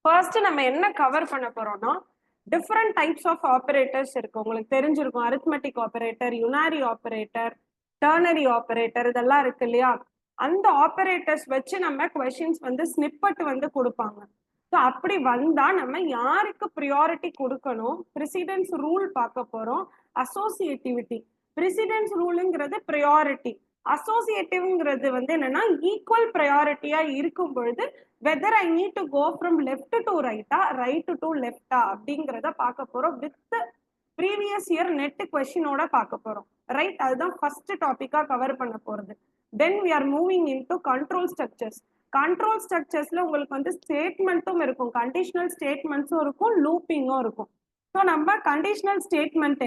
First நம்ம என்ன cover பண்ண போறோம்னா டிஃப்ரெண்ட் டைப்ஸ் ஆஃப் ஆபரேட்டர்ஸ் இருக்கு. உங்களுக்கு தெரிஞ்சிருக்கும், arithmetic operator, unary operator, ternary operator, இதெல்லாம் இருக்கு இல்லையா? அந்த ஆபரேட்டர்ஸ் வச்சு நம்ம கொஸ்டின்ஸ் வந்து ஸ்னிப்பட் வந்து கொடுப்பாங்க. ஸோ அப்படி வந்தா நம்ம யாருக்கு ப்ரியாரிட்டி கொடுக்கணும், ப்ரெசிடென்ஸ் ரூல் பார்க்க போறோம். அசோசியேட்டிவிட்டி, ப்ரெசிடென்ஸ் ரூலுங்கிறது ப்ரியாரிட்டி, அசோசியேட்டிவ்ங்கிறது வந்து என்னன்னா ஈக்குவல் ப்ரையாரிட்டியா இருக்கும் பொழுது whether I need to go from left to ரைட்டா, ரைட் டு லெஃப்டா அப்படிங்கிறத பார்க்க போறோம். வித் ப்ரீவியஸ் இயர் நெட் கொஸ்டினோட பார்க்க போறோம். ரைட், அதுதான் ஃபர்ஸ்ட் டாபிக்கா கவர் பண்ண போறது. Then we are moving into control structures. Control ஸ்ட்ரக்சர்ஸ்ல உங்களுக்கு வந்து ஸ்டேட்மெண்ட்டும் இருக்கும், கண்டிஷனல் ஸ்டேட்மெண்ட்ஸும் இருக்கும், லூப்பிங்கும் இருக்கும். ஸோ நம்ம கண்டிஷனல் ஸ்டேட்மெண்ட்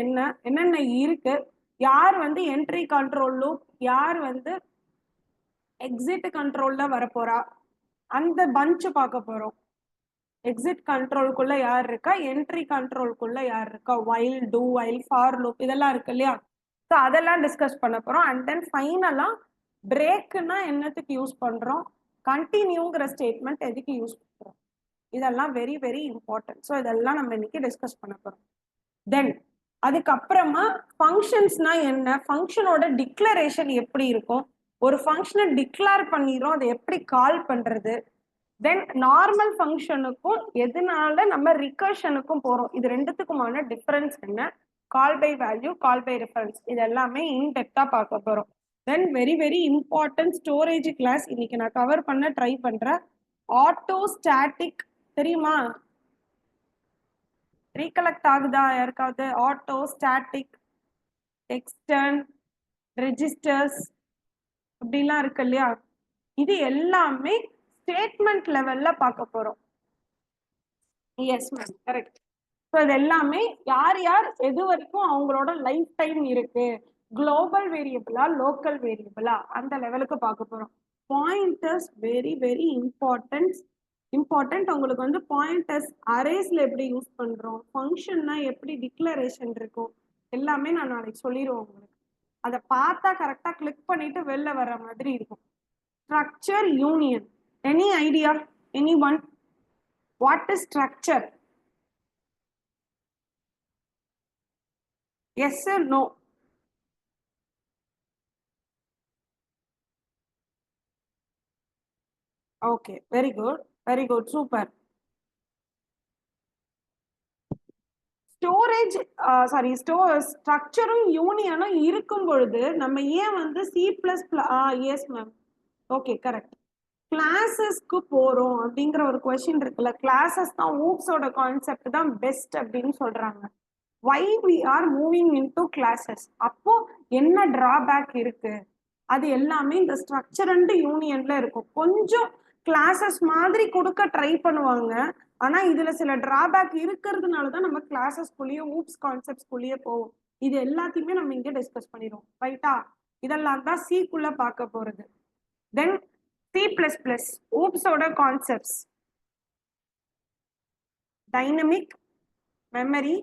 என்னென்ன இருக்கு, யார் வந்து என்ட்ரி கண்ட்ரோல் லூப், யார் வந்து எக்ஸிட் கண்ட்ரோல்ல வரப்போறா, அந்த பஞ்ச் பார்க்க போறோம். எக்ஸிட் கண்ட்ரோல்குள்ள யார் இருக்கா, என்ட்ரி கண்ட்ரோல்குள்ள யார் இருக்கா, while, two while, for loop இதெல்லாம் இருக்கு இல்லையா? ஸோ அதெல்லாம் டிஸ்கஸ் பண்ண போறோம். அண்ட் தென் ஃபைனலா பிரேக்னா என்னத்துக்கு யூஸ் பண்றோம், கண்டினியூங்கிற ஸ்டேட்மெண்ட் எதுக்கு யூஸ் பண்றோம், இதெல்லாம் வெரி வெரி இம்பார்ட்டன்ட். ஸோ இதெல்லாம் நம்ம இன்னைக்கு டிஸ்கஸ் பண்ண போறோம். தென் அதுக்கப்புறமா ஃபங்க்ஷன்ஸ்னா என்ன, ஃபங்க்ஷனோட டிக்ளரேஷன் எப்படி இருக்கும், ஒரு ஃபங்க்ஷனை டிக்ளேர் பண்ணிடுறோம், அதை எப்படி கால் பண்றது, தென் நார்மல் ஃபங்க்ஷனுக்கும் எதனால நம்ம ரிகர்ஷனுக்கும் போறோம், இது ரெண்டுத்துக்குமான டிஃபரன்ஸ் என்ன, call by value, call by reference, இது எல்லாமே இன்டெப்தா பார்க்க போறோம். Then very very important storage class இன்னைக்கு நான் கவர் பண்ண ட்ரை பண்றேன். ஆட்டோ ஸ்டாட்டிக் தெரியுமா, ரீகலெக்ட் ஆகுதா யாருக்காவது? ஆட்டோ ஸ்டாட்டிக், எக்ஸ்டர்ன், ரெஜிஸ்டர்ஸ் அப்படிலாம் இருக்கு இல்லையா? இது எல்லாமே ஸ்டேட்மெண்ட் லெவல்ல பார்க்க போறோம். Yes ma'am, correct. ஸோ இது எல்லாமே யார் யார் எது வரைக்கும் அவங்களோட லைஃப் டைம் இருக்கு, குளோபல் வேரியபிளா லோக்கல் வேரியபிளா, அந்த லெவலுக்கு பார்க்க போறோம். Pointers very very important. உங்களுக்கு வந்து பாயிண்டர்ஸ் அரேஸ்ல எப்படி யூஸ் பண்றோம், ஃபங்க்ஷன்னா எப்படி டிக்ளரேஷன் இருக்கும், எல்லாமே நான் நாளைக்கு சொல்லிடுவோம் உங்களுக்கு. அதை பார்த்தா கரெக்டா கிளிக் பண்ணிட்டு வெளில வர்ற மாதிரி இருக்கும். Structure union, any idea, any one, what is structure? Yes or no? Okay, very good, super. Storage ஸ்ட்ரக்சரும் யூனியனும் இருக்கும் பொழுது நம்ம ஏன் வந்து எஸ் மேம், ஓகே கரெக்ட், கிளாஸஸ்க்கு போறோம் அப்படிங்கிற ஒரு கொஸ்டின் இருக்குல்ல. கிளாஸஸ் தான் ஊப்ஸோட கான்செப்ட் தான் பெஸ்ட் அப்படின்னு சொல்றாங்க. why we are moving into classes, அப்போ என்ன டிராபேக் இருக்கு, அது எல்லாமே இந்த ஸ்ட்ரக்சர் அண்ட் யூனியன்ல இருக்கும். கொஞ்சம் கிளாஸஸ் மாதிரி கொடுக்க ட்ரை பண்ணுவாங்க, ஆனா இதுல சில டிராபேக் இருக்கிறதுனால தான் நம்ம கிளாஸஸ்குள்ளேயே ஊப்ஸ் கான்செப்ட்ஸ்குள்ளேயே போவோம். இது எல்லாத்தையுமே நம்ம இங்க டிஸ்கஸ் பண்ணிடுவோம். ரைட்டா? இதெல்லாம் தான் சிக்குள்ள பார்க்க போறது. தென் C++, ஊப்ஸோட concepts, dynamic memory,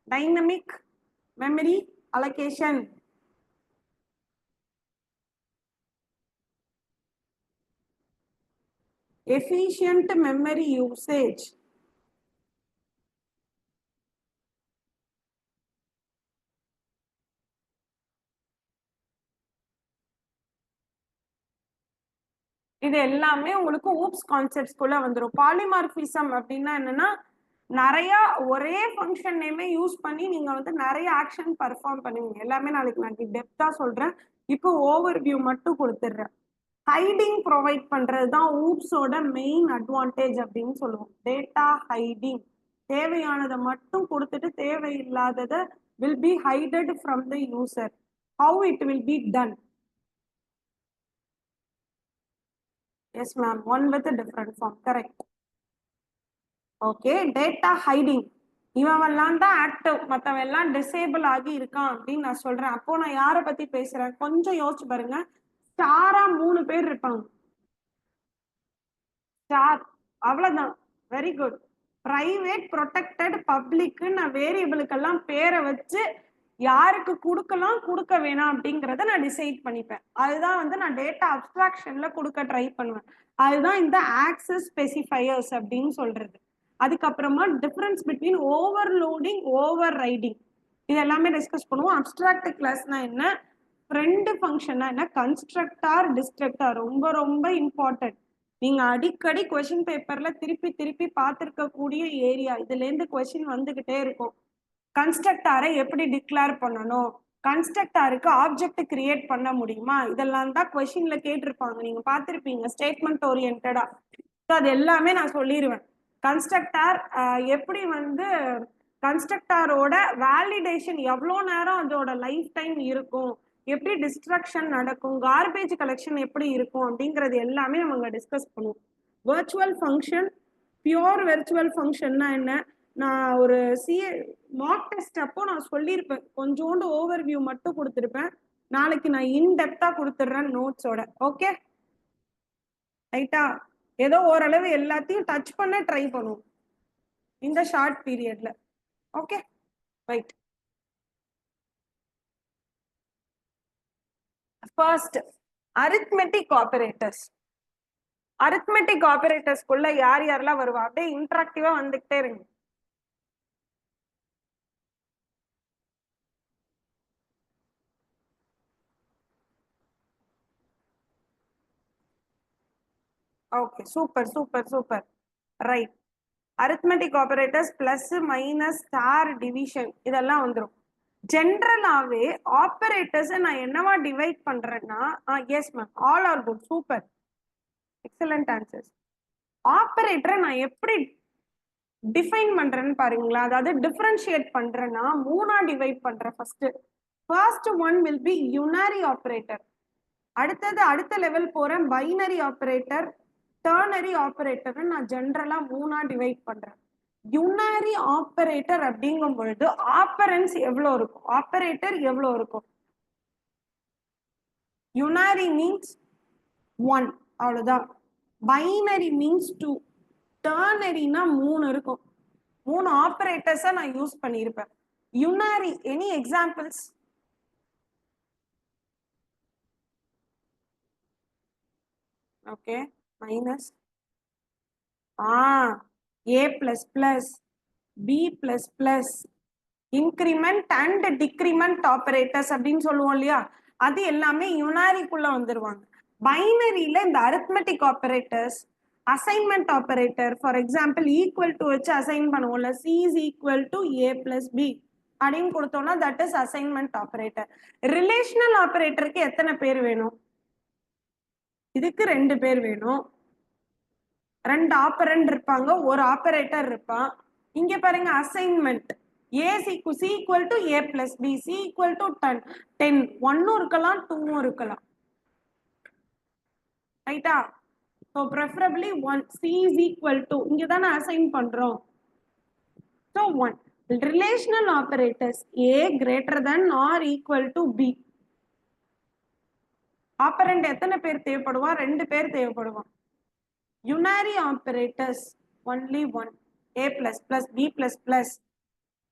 dynamic memory allocation, efficient memory usage, இது எல்லாமே உங்களுக்கு ஊப்ஸ் கான்செப்ட்ஸ்குள்ள வந்துடும். பாலிமார்பிசம் அப்படின்னா என்னன்னா, நிறைய ஒரே ஃபங்க்ஷன் நேமே யூஸ் பண்ணி நீங்க வந்து நிறைய ஆக்ஷன் பர்ஃபார்ம் பண்ணுவீங்க. எல்லாமே நாளைக்கு நான் டெப்தா சொல்றேன், இப்போ ஓவர் வியூ மட்டும் கொடுத்துடுறேன். ஹைடிங் ப்ரொவைட் பண்றது தான் ஊப்ஸோட மெயின் அட்வான்டேஜ் அப்படின்னு சொல்லுவோம். டேட்டா ஹைடிங், தேவையானதை மட்டும் கொடுத்துட்டு தேவையில்லாததை will be hidden from the user. How it will be done? Yes ma'am, one with a different form, correct. Okay, data hiding, இவெல்லாம் தான் ஆக்டிவ், மற்றவன் எல்லாம் டிசேபிள் ஆகி இருக்கான் அப்படின்னு நான் சொல்றேன். அப்போ நான் யாரை பத்தி பேசுறேன் கொஞ்சம் யோசிச்சு பாருங்க. ஸ்டாரா 3 பேர் இருப்பாங்க. ஸ்டார், அவ்வளவுதான். Very good. Private, protected, public, நான் வேரியபிளுக்கெல்லாம் பேரை வச்சு யாருக்கு கொடுக்கலாம் கொடுக்க வேணாம் அப்படிங்கறத நான் டிசைட் பண்ணிப்பேன். அதுதான் வந்து நான் டேட்டா அப்ஸ்ட்ராக்ஷன்ல கொடுக்க ட்ரை பண்ணுவேன். அதுதான் இந்த ஆக்சஸ் ஸ்பெசிஃபையர்ஸ் அப்படின்னு சொல்றது. அதுக்கப்புறமா difference between overloading over riding இது எல்லாமே டிஸ்கஸ் பண்ணுவோம். அப்ஸ்ட்ராக்ட் கிளாஸ்னா என்ன, ஃப்ரெண்ட் ஃபங்க்ஷன்னா என்ன, கன்ஸ்ட்ரக்டார் டிஸ்ட்ரக்டார் ரொம்ப ரொம்ப இம்பார்ட்டன்ட். நீங்க அடிக்கடி கொஸ்டின் பேப்பர்ல திருப்பி திருப்பி பார்த்திருக்கக்கூடிய ஏரியா. இதுல இருந்து கொஸ்டின் வந்துகிட்டே இருக்கும். கன்ஸ்ட்ரக்டாரை எப்படி டிக்ளேர் பண்ணணும், கன்ஸ்ட்ரக்டாருக்கு ஆப்ஜெக்ட் கிரியேட் பண்ண முடியுமா, இதெல்லாம் தான் கொஸ்டின்ல கேட்டிருப்பாங்க. நீங்க பார்த்திருப்பீங்க ஸ்டேட்மெண்ட் ஓரியன்டா. அது எல்லாமே நான் சொல்லிடுவேன். கன்ஸ்ட்ரக்டார் எப்படி வந்து கன்ஸ்ட்ரக்டாரோட வேலிடேஷன் எவ்வளோ நேரம் அதோட லைஃப் டைம் இருக்கும், எப்படி டிஸ்ட்ரக்ஷன் நடக்கும், கார்பேஜ் கலெக்ஷன் எப்படி இருக்கும் அப்படிங்கிறது எல்லாமே நம்ம டிஸ்கஸ் பண்ணுவோம். வெர்ச்சுவல் ஃபங்க்ஷன், பியூர் வெர்ச்சுவல் ஃபங்க்ஷன்னா என்ன, நான் ஒரு மார்க் டெஸ்ட் அப்போ நான் சொல்லியிருப்பேன், கொஞ்சோண்டு ஓவர் வியூ மட்டும் கொடுத்துருப்பேன். நாளைக்கு நான் இன்டெப்தா கொடுத்துட்றேன் நோட்ஸோட. ஓகே ரைட்டா? ஏதோ ஓரளவு எல்லாத்தையும் டச் பண்ண ட்ரை பண்ணுவோம் இந்த ஷார்ட் பீரியட்ல. Okay right. First arithmetic operators. Arithmetic ஆபரேட்டர்ஸ்குள்ள யார் யாரெல்லாம் வருவா, அப்படியே இன்டராக்டிவா வந்துகிட்டே இருங்க. Okay super super super right. Arithmetic operators plus minus star division இதெல்லாம் வந்துடும். ஜென்ரலாவே ஆபரேட்டர்ஸ் நான் என்னவா டிவைட் பண்றேன்னா, yes ma'am all are good super excellent answers. ஆபரேட்டரை நான் எப்படி டிஃபைன் பண்றேன்னு பாருங்களா, அதாவது டிஃபரன்ஷியேட் பண்றேன்னா மூணா டிவைட் பண்றேன். First one will be யூனரி operator. அடுத்தது அடுத்த லெவல் போறேன் பைனரி ஆபரேட்டர், டர்னரி ஆபரேட்டர். நான் ஜென்ரலா மூணா டிவைட் பண்றேன். யூனரி ஆபரேட்டர் அப்படிங்கும் பொழுது ஆப்பரன்ஸ் எவ்வளவு இருக்கும், ஆபரேட்டர் எவ்வளவு இருக்கும். யூனரி மீன்ஸ் 1 அவ்வளவுதான். பைனரி மீன்ஸ் 2, டர்னரினா 3 இருக்கும். 3 ஆபரேட்டர்ஸை நான் யூஸ் பண்ணியிருப்பேன். யூனரி any examples? Okay minus a plus plus b plus plus increment and decrement operators அப்படின்னு சொல்லுவோம் இல்லையா, அது எல்லாமே யூனரிக்குள்ள வந்துருவாங்க. பைனரியில இந்த arithmetic operators, assignment operator, for example equal to வச்சு அசைன் பண்ணுவோம்ல, c is equal to a plus b அப்படின்னு கொடுத்தோம்னா that is assignment operator. Relational ஆபரேட்டருக்கு எத்தனை பேர் வேணும், இதுக்கு 2 பேர் வேணும். 2 ஆப்பரண்ட் இருப்பாங்க, ஒரு ஆபரேட்டர் இருப்பான். இங்க பாருங்க assignment a is equal to a plus b, c equal to 10. 1 இருக்கலாம் 2 இருக்கலாம் ரைட்டா. so preferably 1. c is equal to இங்க தான அசைன் பண்றோம், so 1. relational operators a greater than or equal to b. Operand எத்தனை பேர் தேவைப்படுவா, 2 பேர் தேவைப்படுவான். Unary operators only 1. a plus plus b plus plus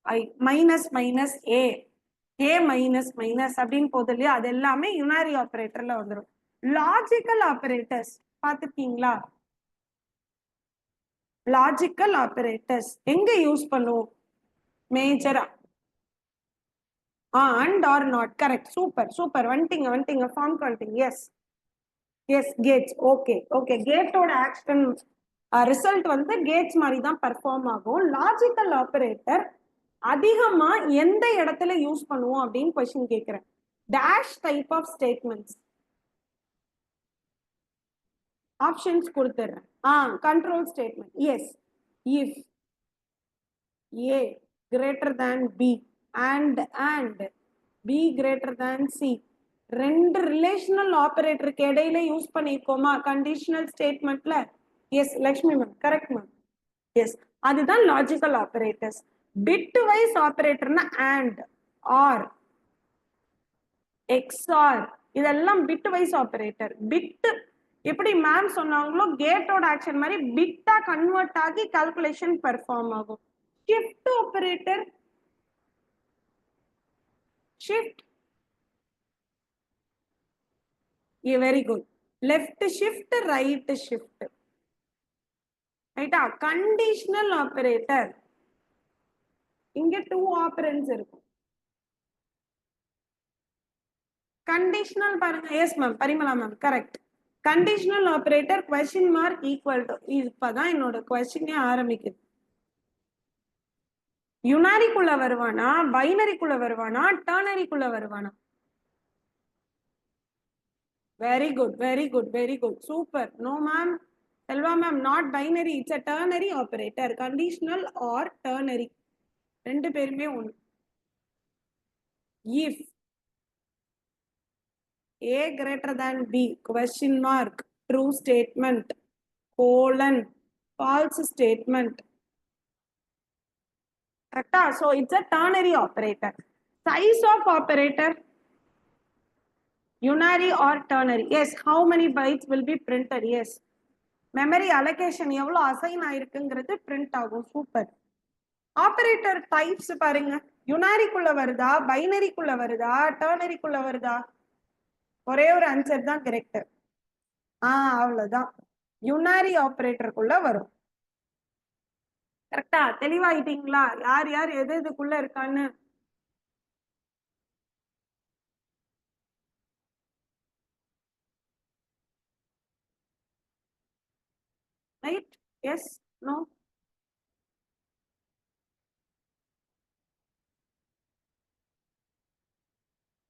i minus minus a minus minus அப்படின்னு போகுது இல்லையா, அது எல்லாமே யூனரி ஆபரேட்டர்ல வந்துடும். லாஜிக்கல் ஆபரேட்டர்ஸ் பார்த்துருக்கீங்களா? லாஜிக்கல் ஆபரேட்டர்ஸ் எங்க யூஸ் பண்ணுவோம் மேஜரா? and or not correct. சூப்பர் சூப்பர் வந்துட்டீங்க ஃபார்ம் வந்துட்டீங்க. Yes gates. ஓகே கேட்டோட ஆக்ஷன் ரிசல்ட் வந்து கேட்ஸ் மாதிரி தான் பெர்ஃபார்ம் ஆகும். லாஜிக்கல் ஆபரேட்டர் அதிகமா எந்த இடத்துல யூஸ் பண்ணுவோம் அப்படின்னு क्वेश्चन கேக்குறேன். Dash type of statements options கொடுத்துறேன். Control statement. Yes if a greater than b and b greater than c, 2 relational ஆபரேட்டருக்கு இடையில யூஸ் பண்ணிருக்கோமா கண்டிஷனல் ஸ்டேட்மெண்ட்ல? Yes Lakshmi ma'am correct ma'am. Yes அதுதான் லாஜிக்கல் ஆபரேட்டர்ஸ். பிட் வைஸ் ஆபரேட்டர்னா and or XOR இதெல்லாம் bitwise operator. Bit எப்படி மேம் சொன்னாங்களோ கேட்டோட ஆக்ஷன் மாதிரி பிட்டா கன்வெர்ட் ஆகி கால்குலேஷன் பெர்ஃபார்ம் ஆகும். Shift operator shift. Yeah, very good. Left shift, right shift. Right? Conditional operator. இங்க 2 operands இருக்கும். Conditional பாருங்க. Yes ma'am. Parimala ma'am. Correct. Conditional operator question mark equal to. இப்பதான் என்னோட question ஆரம்பிக்குது. யுனாரி குள்ள வருவானா, பைனரி குள்ள வருவானா, டர்னரி குள்ள வருவானா? Very good, very good, very good. Super. No ma'am. Selva ma'am, not binary. It's a ternary operator. Conditional or ternary. ரெண்டு பேருமே ஒன்று. If A greater than B, question mark, true statement, colon, false statement. Correct? So it's a ternary operator. Size of operator, unary or ternary? Yes. How many bytes will be printed? Yes. Memory allocation எவ்வளோ assign ஆயிருக்குங்கிறது print ஆகும். Super. Operator types பாருங்க. யுனாரிக்குள்ள வருதா, பைனரிக்குள்ள வருதா, டர்னரிக்குள்ள வருதா? ஒரே ஒரு answer தான் correct. அவ்வளவுதான். யுனாரி ஆபரேட்டருக்குள்ள வரும். கரெக்டா? தெளிவாயிட்டீங்களா? யார் யார் எது எதுக்குள்ள இருக்கான்னு? ரைட்? S, no?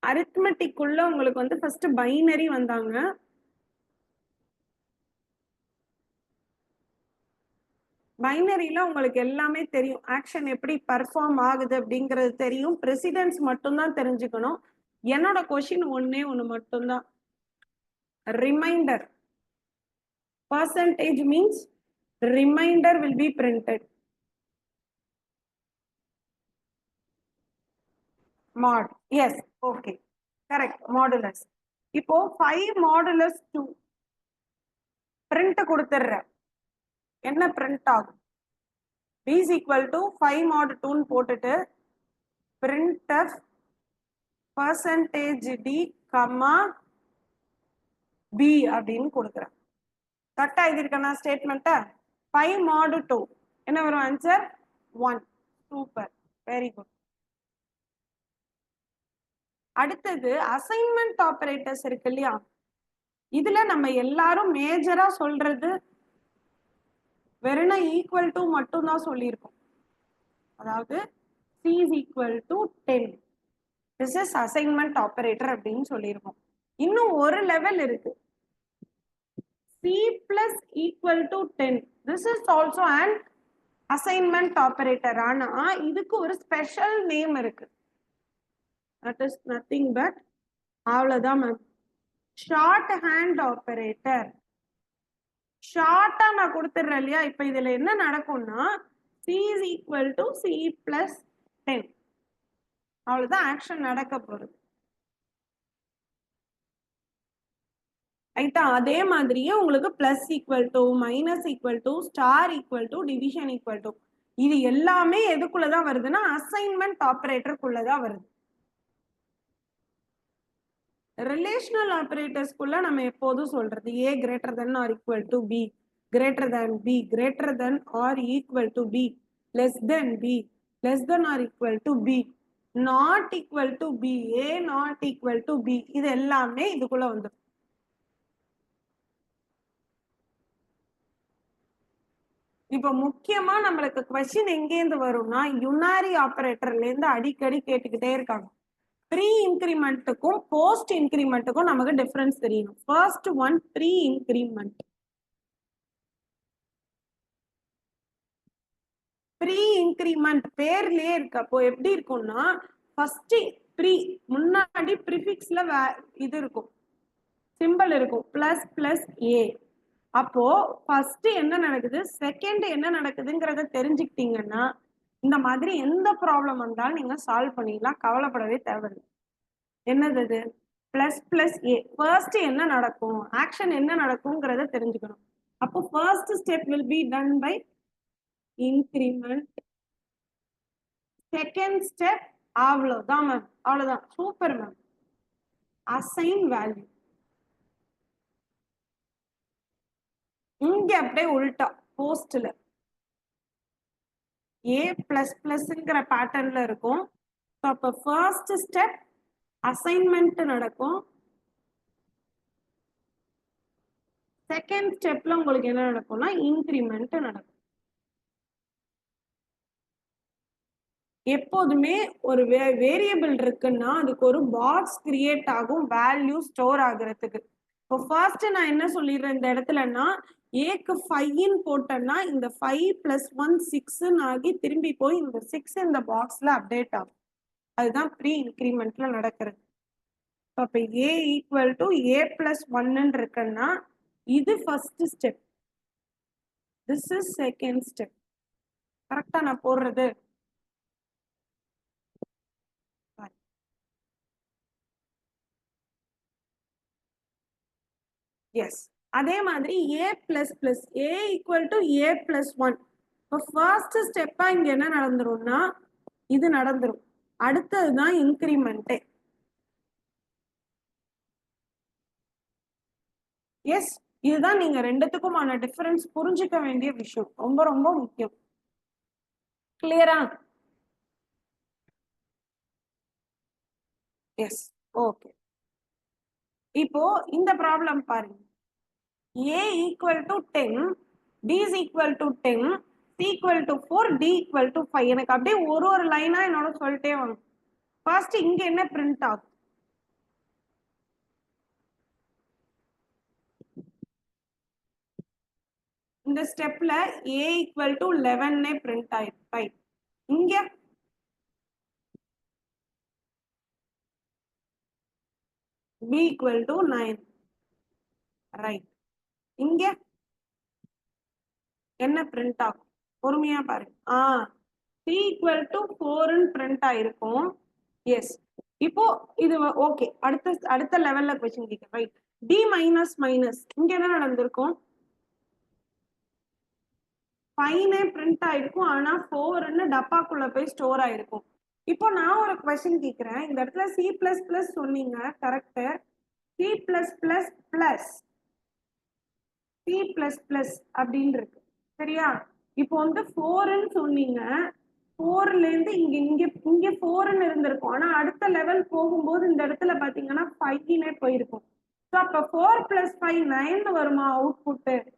அரித்மெட்டிக் உள்ள உங்களுக்கு வந்து ஃபர்ஸ்ட் பைனரி வந்தாங்க. பைனரியில உங்களுக்கு எல்லாமே தெரியும். ஆக்ஷன் எப்படி பர்ஃபார்ம் ஆகுது அப்படிங்கிறது தெரியும். பிரசிடென்ஸ் மட்டும்தான் தெரிஞ்சுக்கணும். என்னோட கொஸ்டின் ஒன்னே ஒன்று மட்டும்தான். Reminder. Percentage means remainder will be printed. Mod. Yes. Okay. Correct. Modulus. இப்போ 5 modulus 2 print கொடுத்துடுறேன். என்ன print ஆகும்? B is equal to 5 mod 2 போட்டுட்டு printf percentage D, B அப்படின்னு கொடுக்குறேன். கரெக்டா எழுதிருக்கேனா ஸ்டேட்மெண்ட்டை? 5 mod 2 என்ன வரும் ஆன்சர்? 1. Super, very good. அடுத்தது அசைன்மெண்ட் ஆபரேட்டர்ஸ் இருக்கு இல்லையா? இதுல நம்ம எல்லாரும் மேஜரா சொல்றது வெறும் ஈக்குவல் டு மட்டும் தான் சொல்லியிருக்கோம். அதாவது C is equal to 10. This is assignment operator அப்படின்னு சொல்லியிருக்கோம். இன்னும் ஒரு லெவல் இருக்கு. C plus equal to 10. This is also an assignment operator. ஆனா இதுக்கு ஒரு ஸ்பெஷல் நேம் இருக்கு. That is nothing but அவ்வளவுதான் மேம், ஷார்ட் ஹேண்ட் ஆபரேட்டர். ஷார்ட்டா நான் கொடுத்துடுறேன் இல்லையா? இப்ப இதுல என்ன நடக்கும்னா C is equal to C plus 10. அவ்வளவுதான் ஆக்ஷன் நடக்க போகுது. ரைட்டா? அதே மாதிரியே உங்களுக்கு plus equal to, minus equal to, star equal to, division equal to, இது எல்லாமே எதுக்குள்ளதான் வருதுன்னா அசைன்மெண்ட் ஆபரேட்டருக்குள்ளதான் வருது. ரிலேஷனல் ஆபரேட்டர்ஸ்குள்ள நம்ம எப்போதும் சொல்றது A greater than or equal to B, greater than B, greater than or equal to B, less than B, less than or equal to B, not equal to B, A not equal to B, இது எல்லாமே இதுக்குள்ள வந்துடும். இப்ப முக்கியமா நம்மளுக்கு question எங்கேருந்து வரும்னா யுனாரி ஆபரேட்டர்ல இருந்து அடிக்கடி கேட்டுக்கிட்டே இருக்காங்க. ப்ரீ இன்கிரிமெண்ட்டுக்கும் போஸ்ட் இன்கிரிமெண்ட்டுக்கும் நமக்கு டிஃபரன்ஸ் தெரியணும். First one pre increment. Pre increment பேர்லயே இருக்கு. அப்போ எப்படி இருக்கும்னா ஃபர்ஸ்ட் ப்ரீ முன்னாடி ப்ரிஃபிக்ஸ்ல இது இருக்கும், சிம்பிள் இருக்கும், பிளஸ் பிளஸ் ஏ. அப்போ ஃபர்ஸ்ட் என்ன நடக்குது, செகண்ட் என்ன நடக்குதுங்கிறத தெரிஞ்சுக்கிட்டீங்கன்னா இந்த மாதிரி எந்த ப்ராப்ளம் வந்தாலும் நீங்க சால்வ் பண்ணிடலாம், கவலைப்படவே தேவையில்லை. என்னது அது? பிளஸ் பிளஸ் ஏ. ஃபர்ஸ்ட் என்ன நடக்கும், ஆக்ஷன் என்ன நடக்கும்ங்கிறத தெரிஞ்சுக்கணும். அப்போ first step will be done by increment, second step அவ்வளவுதான் மேம், அவ்வளவுதான். Super ma'am. Assign value. இங்க அப்படியே உல்டா போஸ்ட்ல ஏ பிளஸ் பிளஸ்ங்கிற பேட்டர்ன்ல இருக்கும். அப்ப ஃபர்ஸ்ட் ஸ்டெப் அசைன்மெண்ட் நடக்கும். செகண்ட் ஸ்டெப்ல உங்களுக்கு என்ன நடக்கும்னா இன்கிரிமெண்ட் நடக்கும். எப்போதுமே ஒரு வேரியபிள் இருக்குன்னா அதுக்கு ஒரு பாக்ஸ் கிரியேட் ஆகும் வேல்யூ ஸ்டோர் ஆகுறதுக்கு. இப்போ ஃபர்ஸ்ட் நான் என்ன சொல்லிடுறேன் இந்த இடத்துலன்னா, ஏக்கு 5ன்னு போட்டேன்னா இந்த 5 + 1 6ன்னு ஆகி திரும்பி போய் இந்த 6 இந்த பாக்ஸ்ல அப்டேட் ஆகும். அதுதான் ப்ரீ இன்கிரிமெண்ட்ல நடக்கிறது. அப்ப a equal to a plus 1ன்னு இருக்குன்னா இது first step, this is second step. கரெக்டா நான் போடுறது? எஸ். அதே மாதிரி a plus plus a equal to a plus 1. இப்போ ஃபர்ஸ்ட் ஸ்டெப்பா இங்க என்ன நடந்துரும்னா இது நடந்துரும். அடுத்ததுதான் இன்கிரிமெண்டே. எஸ், இதுதான் நீங்க ரெண்டுத்துக்குமான டிஃபரன்ஸ் புரிஞ்சுக்க வேண்டிய விஷயம். ரொம்ப ரொம்ப முக்கியம். கிளியரா? Yes, okay. இப்போ இந்த ப்ராப்ளம் பாருங்க. a equal to 10, b is equal to 10, c equal to 4, d equal to 5. எனக்கு அப்படியே ஒரு ஒரு லைனா என்னோட சொல்லிட்டே வாங்க. ஃபர்ஸ்ட் இங்க என்ன பிரிண்ட் ஆகும்? இந்த ஸ்டெப்ல a equal to 11 பிரிண்ட் ஆயிருக்கு. இங்க b equal to 9. ரைட். இங்க என்ன பிரிண்ட் ஆகும்? பொறுமையா பாருங்க. c equal to 4ன்னு பிரிண்ட் ஆயிருக்கும். எஸ். இப்போ இது ஓகே. அடுத்த லெவல்ல கொஸ்டின் கேட்க. ரைட். d மைனஸ் மைனஸ் இங்க என்ன நடந்திருக்கும்? 5 பிரிண்ட் ஆயிருக்கும். ஆனா 4ன்னு டப்பாக்குள்ள போய் ஸ்டோர் ஆயிருக்கும். இப்போ நான் ஒரு கொஸ்டின் கேட்கிறேன். இந்த இடத்துல சி பிளஸ் பிளஸ் சொன்னீங்க, correct. C plus plus plus C plus plus அப்படின்னு இருக்கு, சரியா? இப்போ வந்து 4ன்னு சொன்னீங்க. 4ல இருந்து இங்க இங்க இங்க 4ன்னு இருந்திருக்கும். ஆனா அடுத்த லெவல் போகும்போது இந்த இடத்துல பாத்தீங்கன்னா 5னே போயிருக்கும். ஸோ அப்ப 4 + 5 9 வருமா அவுட்புட்?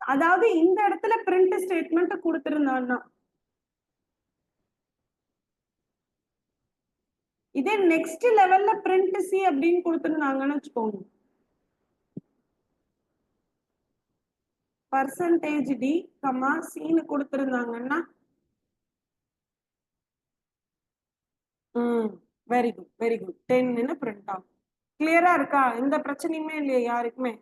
அதாவது இந்த இடத்துல பிரிண்ட் ஸ்டேட்மெண்ட் கொடுத்திருந்தான்னா, இதே நெக்ஸ்ட் லெவல்ல பிரிண்ட் சி அப்படின்னு கொடுத்திருந்தாங்கன்னு வச்சுக்கோங்க, பர்சன்டேஜ் டி கமா சின்னு கொடுத்திருந்தாங்கன்னா, வெரி குட் வெரி குட், 10ன்னு பிரிண்ட் ஆகும். கிளியரா இருக்கா? எந்த பிரச்சனையுமே இல்லையா யாருக்குமே?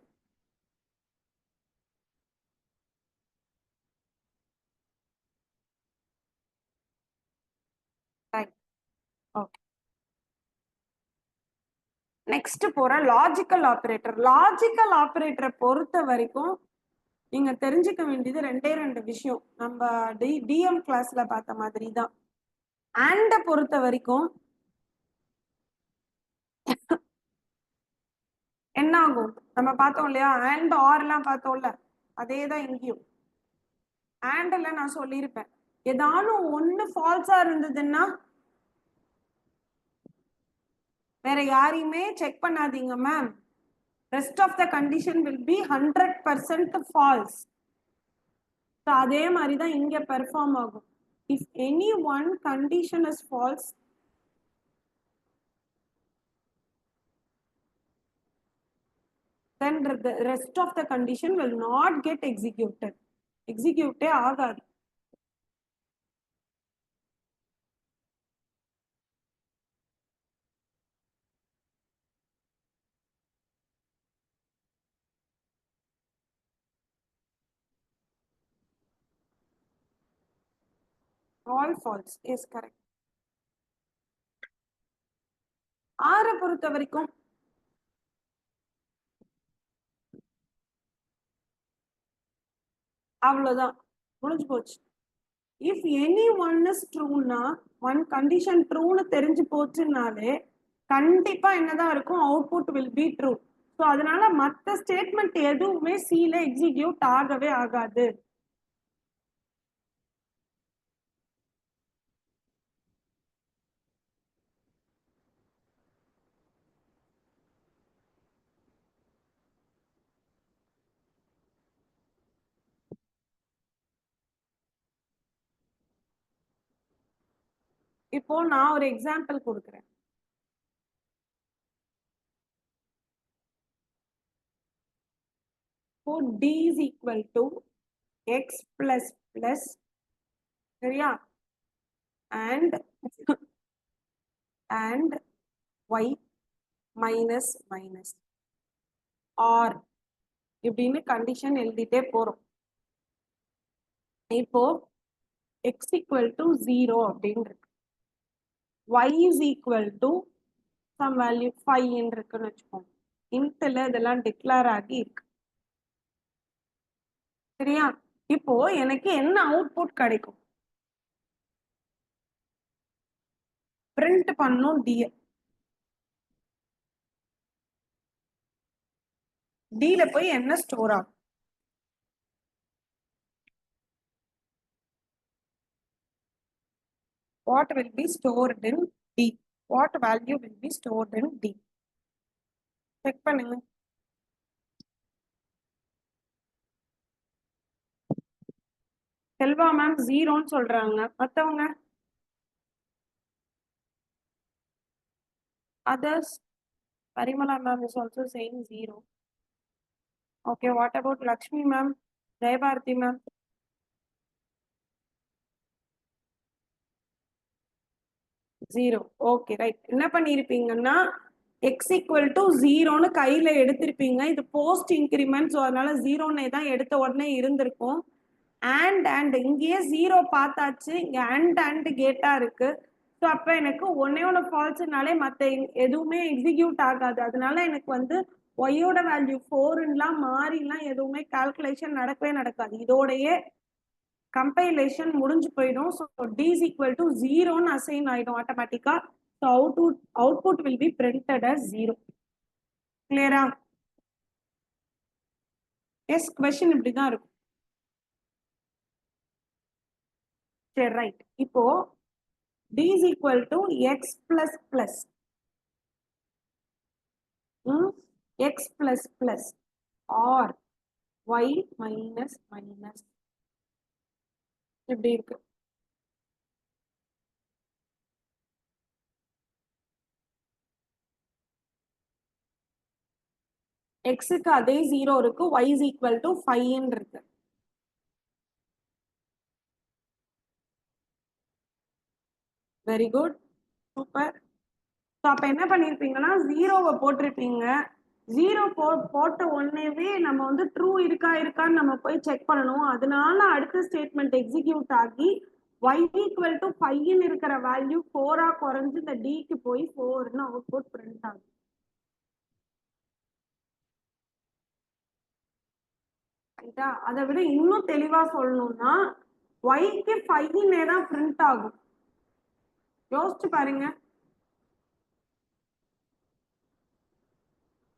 ஓகே. நெக்ஸ்ட் போற லாஜிக்கல் ஆபரேட்டர். லாஜிக்கல் ஆபரேட்டரை பொறுத்த வரைக்கும் நீங்க தெரிஞ்சுக்க வேண்டியது ரெண்டே ரெண்டு விஷயம். நம்ம டிஎம் கிளாஸ்ல பார்த்த மாதிரி தான். அண்ட பொறுத்த வரைக்கும் என்ன ஆகும்? நம்ம பார்த்தோம் இல்லையா, அண்ட் ஆர் எல்லாம் பார்த்தோம்ல, அதே தான் இங்கேயும். அண்ட்ல நான் சொல்லியிருப்பேன், ஏதானும் ஒண்ணு ஃபால்ஸா இருந்ததுன்னா வேற யாரையுமே செக் பண்ணாதீங்க ma'am. rest of the condition will be 100% false. அதே மாதிரி தான் இங்க பெர்ஃபார்ம் ஆகும். if any one condition is false, then the rest of the condition will not get executed. execute ஆகாது. all false is correct. ஆற பொறுத்த வரைக்கும் அவ்வளவுதான். முடிஞ்சு போச்சு. இஃப் எனி ஒன் இஸ் ட்ரூனா, ஒன் கண்டிஷன் ட்ரூன்னு தெரிஞ்சு போச்சுனாலே கண்டிப்பா என்னதான் இருக்கும், output will be true. So அதனால மற்ற ஸ்டேட்மெண்ட் எதுவுமே சில எக்ஸிக்யூட் ஆகவே ஆகாது. இப்போ நான் ஒரு எக்ஸாம்பிள் கொடுக்குறேன். இப்போ d is equal to x plus plus, சரியா, and y minus minus or இப்படின்னு கண்டிஷன் எழுதிட்டே போறோம். இப்போ x equal to 0 அப்படின்னு இருக்கு, y is equal to some value 5 இருக்குன்னு வச்சுக்கோங்க. இன்ட்ல இதெல்லாம் டிக்ளேர் ஆகி இருக்கு, சரியா. இப்போ எனக்கு என்ன அவுட்புட் கிடைக்கும், பிரிண்ட் பண்ணும் d. d ல போய் என்ன ஸ்டோர் ஆகும், what will be stored in d, what value will be stored in d. Check பண்ணுங்க. செல்வா மேம் 0ன்னு சொல்றாங்க, மத்தவங்க others, Parimala ma'am is also saying 0. Okay, what about Lakshmi ma'am, Jayabharati ma'am? 0. Okay, right. என்ன பண்ணிருப்பீங்கன்னா x equal to 0ன்னு கையில எடுத்திருப்பீங்க. இது post increment, so அதனால 0ன்னே தான் எடுத்த உடனே இருந்திருக்கும். and இங்கேயே 0 பார்த்தாச்சு, இங்க and கேட்டா இருக்கு. ஸோ அப்ப எனக்கு ஒன்னே ஒன்று ஃபால்ஸ்னாலே மற்ற எதுவுமே எக்ஸிக்யூட் ஆகாது. அதனால எனக்கு வந்து ஒய்யோட வேல்யூ 4ன்னுலாம் மாறிலாம் எதுவுமே கால்குலேஷன் நடக்கவே நடக்காது. இதோடையே கம்பைலேஷன் முடிஞ்சு போயிடும். So d is equal to 0ன்னு அசைன் ஆயிடும் ஆட்டோமேட்டிக்கா. So output will be printed as 0. கிளியரா? எஸ், கொஸ்டின் இப்படிதான் இருக்கும். சரி, ரைட். இப்போ d is equal to x plus plus x plus plus or y minus minus இப்படி இருக்கு. எக்ஸுக்கு அதே 0 இருக்கு, y is equal to 5 இருக்கு. Very good, super. ஸோ அப்ப என்ன பண்ணிருப்பீங்கன்னா 0வை போட்டிருப்பீங்க. 0 போட்ட உடனேவே நம்ம வந்து ட்ரூ இருக்கான்னு நம்ம போய் செக் பண்ணணும். அதனால அடுத்த ஸ்டேட்மெண்ட் எக்ஸிக்யூட் ஆகி y equal to 5ன்னு இருக்கிற வேல்யூ 4ஆ குறைஞ்சு இந்த dக்கு போய் 4ன்னு அவுட்புட் பிரிண்ட் ஆகும். அதை விட இன்னும் தெளிவா சொல்லணும்னா yக்கு 5ன்னே தான் பிரிண்ட் ஆகும். யோசிச்சு பாருங்க,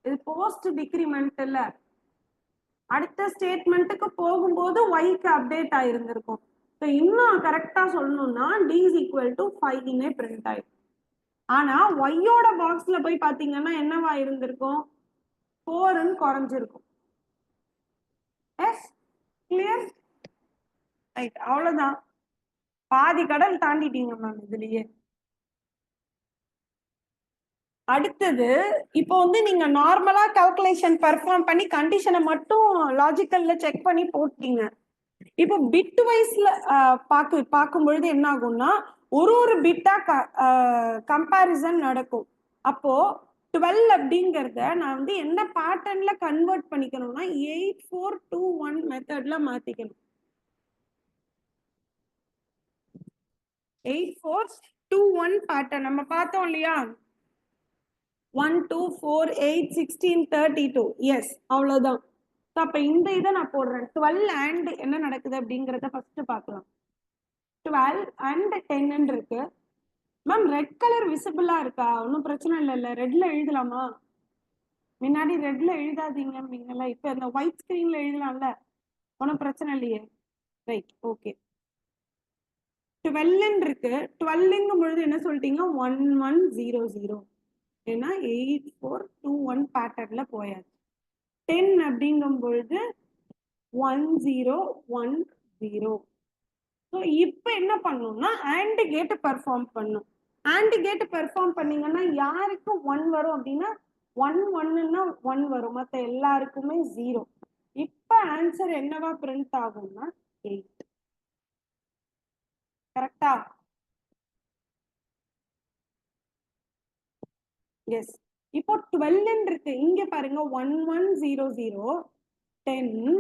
இது போஸ்ட் டிக்ரிமெண்ட் இல்ல, அடுத்த ஸ்டேட்மெண்ட்டுக்கு போகும்போது yக்கு அப்டேட் ஆயிருந்திருக்கும். ஸோ இன்னும் கரெக்டா சொல்லணும்னா d is equal to 5ன்னே பிரிண்ட் ஆயிடும். ஆனா ஒய்யோட பாக்ஸ்ல போய் பாத்தீங்கன்னா என்னவா இருந்திருக்கும், 4ன்னு குறைஞ்சிருக்கும். Yes, clear, right. அவ்வளவுதான், பாதி கடல் தாண்டிட்டீங்க மேம் இதுலயே. அடுத்தது இப்போ வந்து நீங்க நார்மலா கால்குலேஷன் பெர்ஃபார்ம் பண்ணி கண்டிஷனை மட்டும் லாஜிக்கல்ல செக் பண்ணி போட்டீங்க. இப்போ பிட் வைஸ்ல பார்க்கும் பொழுது என்ன ஆகும்னா ஒரு பிட்டா கம்பேரிசன் நடக்கும். அப்போ 12 அப்படிங்கறத நான் வந்து என்ன பேட்டர்ன்ல கன்வெர்ட் பண்ணிக்கணும்னா 8421 மெத்தட்ல மாத்திக்கணும். 8421 பேட்டர்ன் நம்ம பார்த்தோம் இல்லையா, 1 2 4 8 16 32. எஸ், அவ்வளவுதான். அப்ப இந்த இதை நான் போடுறேன் 12 and என்ன நடக்குது அப்படிங்கறத ஃபர்ஸ்ட் பார்க்கலாம். 12 and 10 இருக்கு. மேம் ரெட் கலர் விசிபிளா இருக்கா? ஒன்றும் பிரச்சனை இல்லைல்ல, ரெட்ல எழுதலாமா? முன்னாடி ரெட்ல எழுதாதீங்க நீங்களா, இப்ப இந்த ஒயிட் ஸ்கிரீன்ல எழுதலாம்ல, ஒன்றும் பிரச்சனை இல்லையே. Right, okay. 12 இருக்கு. 12ங்கும் பொழுது என்ன சொல்லிட்டீங்க? 1100. ஏன்னா 8421 பேட்டர்ன்ல போயாச்சு. 10 அப்படிங்கும் பொழுது 1010. ஸோ இப்போ என்ன பண்ணணும்னா ஆண்ட் கேட் பெர்ஃபார்ம் பண்ணும். ஆண்ட் கேட் பெர்ஃபார்ம் பண்ணீங்கன்னா யாருக்கு 1 வரும் அப்படின்னா 1 1 வரும், மற்ற எல்லாருக்குமே 0. இப்போ ஆன்சர் என்னவா பிரிண்ட் ஆகும்னா 8. கரெக்டா? எஸ். இப்போ 12 இருக்கு, இங்க பாருங்க 1100 10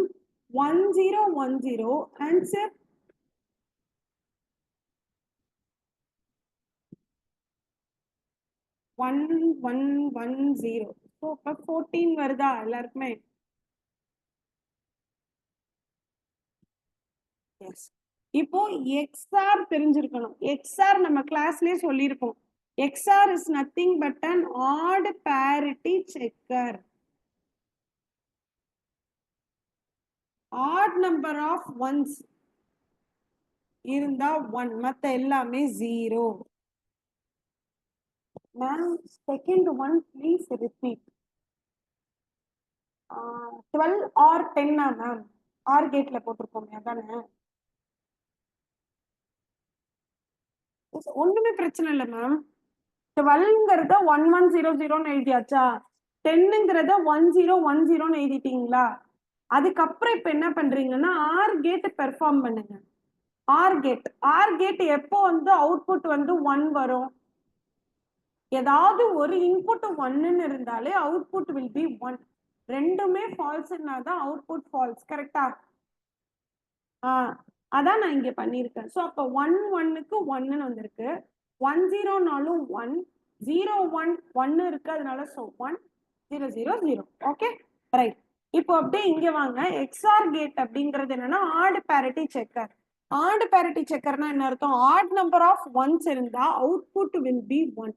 1010 ஆன்சர் 1110. ஸோ இப்போ 14 வருதா எல்லாருக்குமே? எஸ். இப்போ எக்ஸ்ஆர் தெரிஞ்சிருக்கணும். எக்ஸ்ஆர் நம்ம கிளாஸ்லயே சொல்லியிருக்கோம். XR is nothing but an odd parity checker. Odd number of ones இருந்தா 1, மத்த எல்லாமே 0. Ma'am, second one please repeat. 12 or 10 ma'am? R கேட்ல போட்டிருக்கோமே அதானே? ஒண்ணுமே பிரச்சனை இல்லை மேம். 12ங்கிறத 1100 எழுதியாச்சா, 10ங்கிறத 1010 எழுதிட்டீங்களா? அதுக்கப்புறம் இப்ப என்ன பண்றீங்கன்னா ஆர் கேட் பெர்ஃபார்ம் பண்ணுங்க. ஆர் கேட் எப்போ வந்து அவுட்புட் வந்து 1 வரும்? ஏதாவது ஒரு இன்புட் 1ன்னு இருந்தாலே அவுட்புட் வில் பி 1. ரெண்டுமே ஃபால்ஸ்னா தான் அவுட்புட் ஃபால்ஸ். கரெக்டா? அதான் நான் இங்க பண்ணிருக்கேன். ஸோ அப்போ 1க்கு 1ன்னு வந்திருக்கு, 10னாலும் 1, 01 இருக்கு, அதனால ஸோ 1000. Okay right. இப்போ அப்படியே இங்க வாங்க. எக்ஸ்ஆர் கேட் அப்படிங்கிறது என்னன்னா odd parity checker. Odd parity செக்கர்னா என்ன அர்த்தம்? ஆட் நம்பர் ஆஃப் ஒன்ஸ் இருந்தா output will be 1,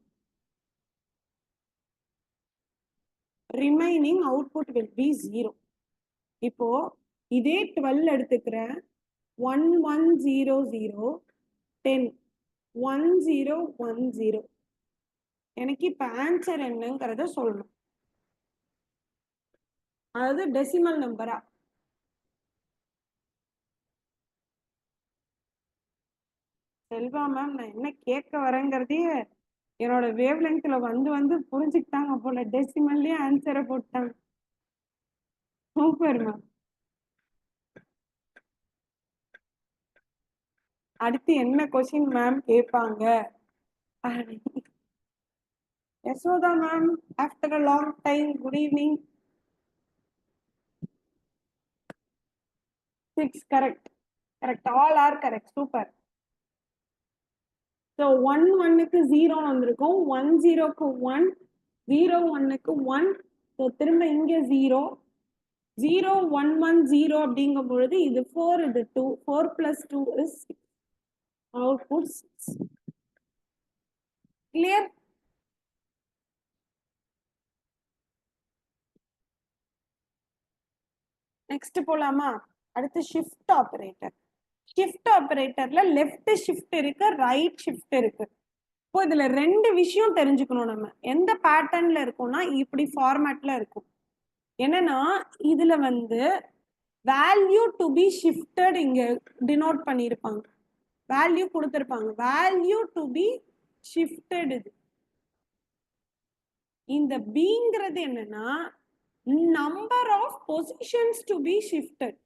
remaining output will be 0. இப்போ இதே 12 எடுத்துக்கிறேன். 1100 10 1010. எனக்கு இப்ப ஆன்சர் என்னங்கிறத சொல்லணும். அதாவது டெசிமல் நம்பரா? செல்வா மேம், நான் என்ன கேட்க வரேங்கிறதே என்னோட வேவ் லெங்க்ல வந்து வந்து புரிஞ்சுக்கிட்டாங்க போல, டெசிமல்லயே ஆன்சரை போட்டாங்க. Super ma'am. அடுத்து என்ன கொஸ்டின் மேம் கேட்பாங்க? Yashoda ma'am, after a long time, good evening. 6 correct. All are correct. Super. So 1க்கு 0 வந்திருக்கும், 10க்கு 1, 01க்கு 1. ஸோ திரும்ப இங்க 0, 0110 அப்படிங்கும் பொழுது இது 4, இது 2, 4 + 2 is 6. அவுட்புட் 6. கிளியர்? நெக்ஸ்ட் போலாமா? அடுத்து ஷிஃப்ட் ஆபரேட்டர். ஷிஃப்ட் ஆபரேட்டர்ல லெஃப்ட் ஷிஃப்ட் இருக்கு, ரைட் ஷிஃப்ட் இருக்கு. இப்போ இதுல 2 விஷயம் தெரிஞ்சுக்கணும். நம்ம எந்த பேட்டர்ன்ல இருக்கும்னா இப்படி ஃபார்மேட்ல இருக்கும். என்னன்னா இதுல வந்து வேல்யூ டு பி ஷிஃப்டட் இங்க டினோட் பண்ணிருப்பாங்க, வேல்யூ கொடுத்திருப்பாங்க, வேல்யூ டு பி ஷிஃப்டட். இது இந்த பிங்கிறது என்னன்னா number of positions to be shifted,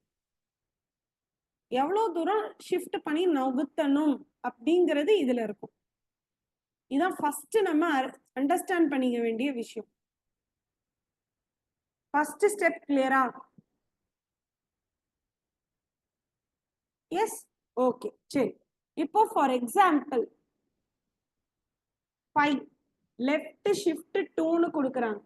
எவ்வளவு தூரம் ஷிஃப்ட் பண்ணி நகுத்தணும் அப்படிங்கிறது இதுல இருக்கும். இதான் ஃபர்ஸ்ட் நம்ம அண்டர்ஸ்டாண்ட் பண்ணிக்க வேண்டிய விஷயம். ஃபர்ஸ்ட் ஸ்டெப் கிளியரா? எஸ், ஓகே சரி. இப்போ ஃபார் எக்ஸாம்பிள் 5 லெஃப்ட் ஷிஃப்ட் 2ன்னு கொடுக்குறாங்க.